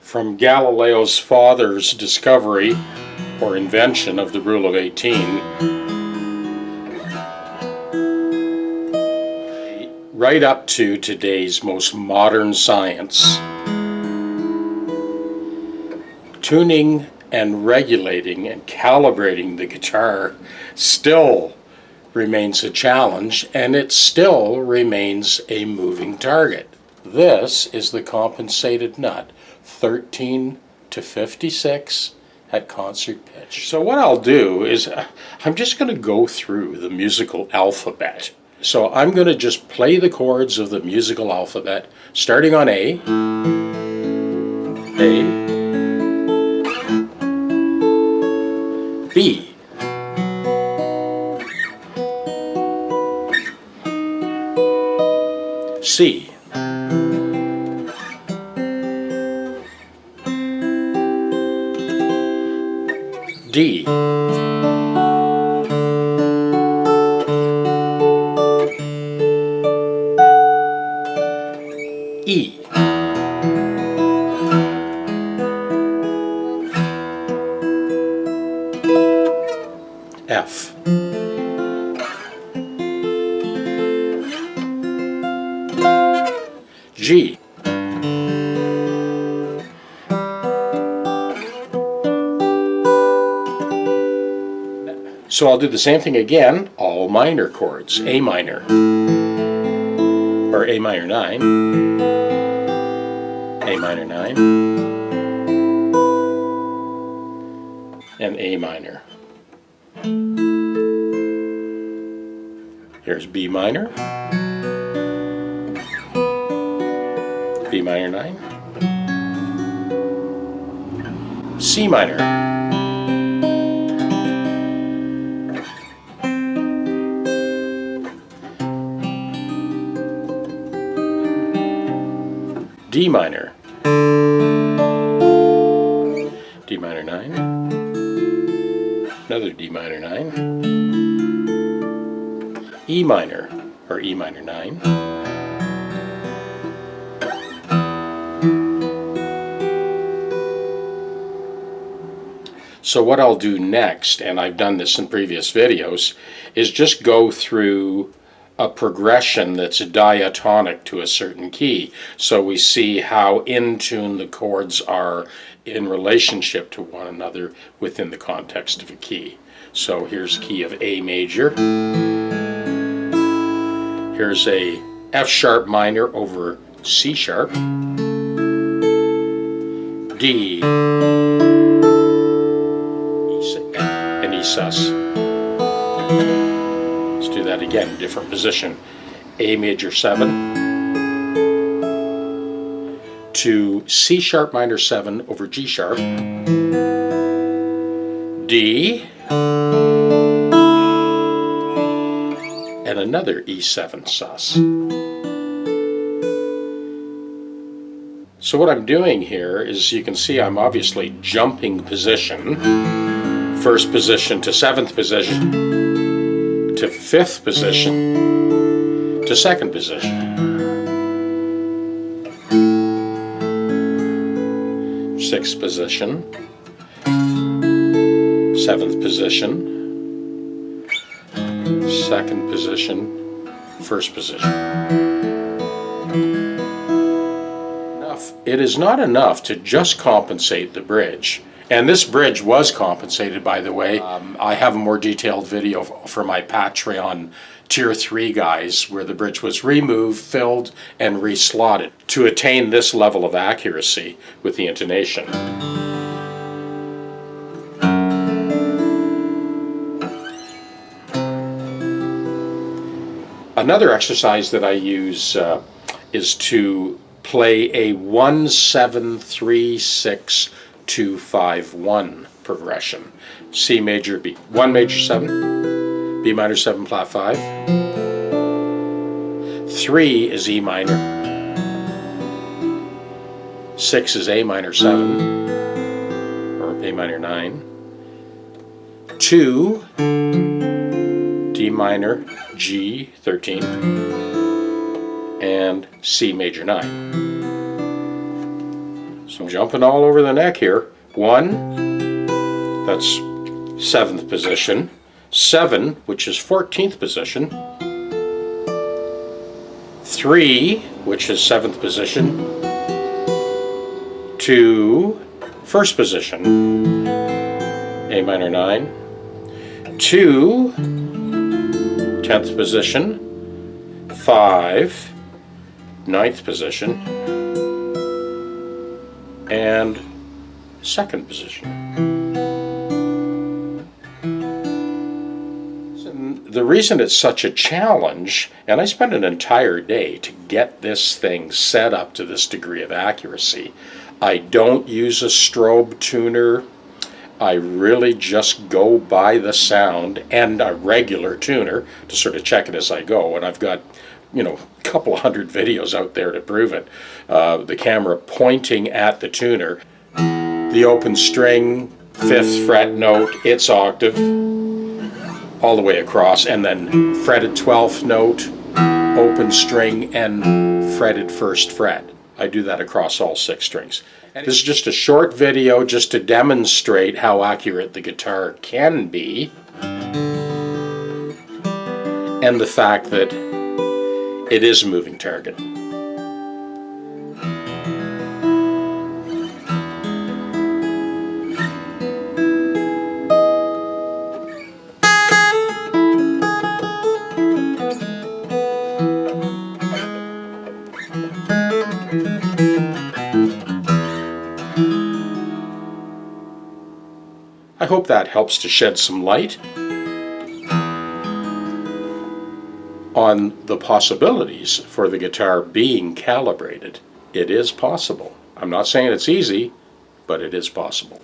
From Galileo's father's discovery or invention of the rule of 18 right up to today's most modern science, tuning and regulating and calibrating the guitar still remains a challenge, and it still remains a moving target. This is the compensated nut, 13 to 56 at concert pitch. So what I'll do is I'm just going to go through the musical alphabet. So I'm going to just play the chords of the musical alphabet, starting on A, B, C, D, E, F, G, so I'll do the same thing again, all minor chords, A minor, or A minor 9, A minor 9, and A minor. Here's B minor, B minor 9, C minor, D minor, D minor 9, another D minor 9, E minor, or E minor 9, so what I'll do next, and I've done this in previous videos, is just go through a progression that's diatonic to a certain key, so we see how in tune the chords are in relationship to one another within the context of a key. So here's key of A major, here's a F sharp minor over C sharp, D, and E sus. Let's do that again, different position. A major 7 to C sharp minor 7 over G sharp, D, and another E7 sus. So what I'm doing here is, you can see I'm obviously jumping position, first position to 7th position, to 5th position, to 2nd position, 6th position, 7th position, 2nd position, 1st position. It is not enough to just compensate the bridge. And this bridge was compensated, by the way. I have a more detailed video for my Patreon Tier 3 guys where the bridge was removed, filled, and reslotted to attain this level of accuracy with the intonation. Another exercise that I use is to play a 1-7-3-6-2-5-1 progression. C major, B, 1 major 7, B minor 7 flat 5, 3 is E minor, 6 is A minor 7, or A minor 9, 2, D minor, G 13, and C major 9. So I'm jumping all over the neck here. 1, that's 7th position. 7, which is 14th position. 3, which is 7th position. 2, 1st position. A minor 9. 2, 10th position. 5, 9th position. And 2nd position. The reason it's such a challenge, and I spent an entire day to get this thing set up to this degree of accuracy. I don't use a strobe tuner. I really just go by the sound and a regular tuner to sort of check it as I go. And I've got, a couple hundred videos out there to prove it. The camera pointing at the tuner. The open string, 5th fret note, its octave, all the way across, and then fretted 12th note, open string, and fretted 1st fret. I do that across all 6 strings. This is just a short video just to demonstrate how accurate the guitar can be, and the fact that it is a moving target. I hope that helps to shed some light on the possibilities for the guitar being calibrated. It is possible. I'm not saying it's easy, but it is possible.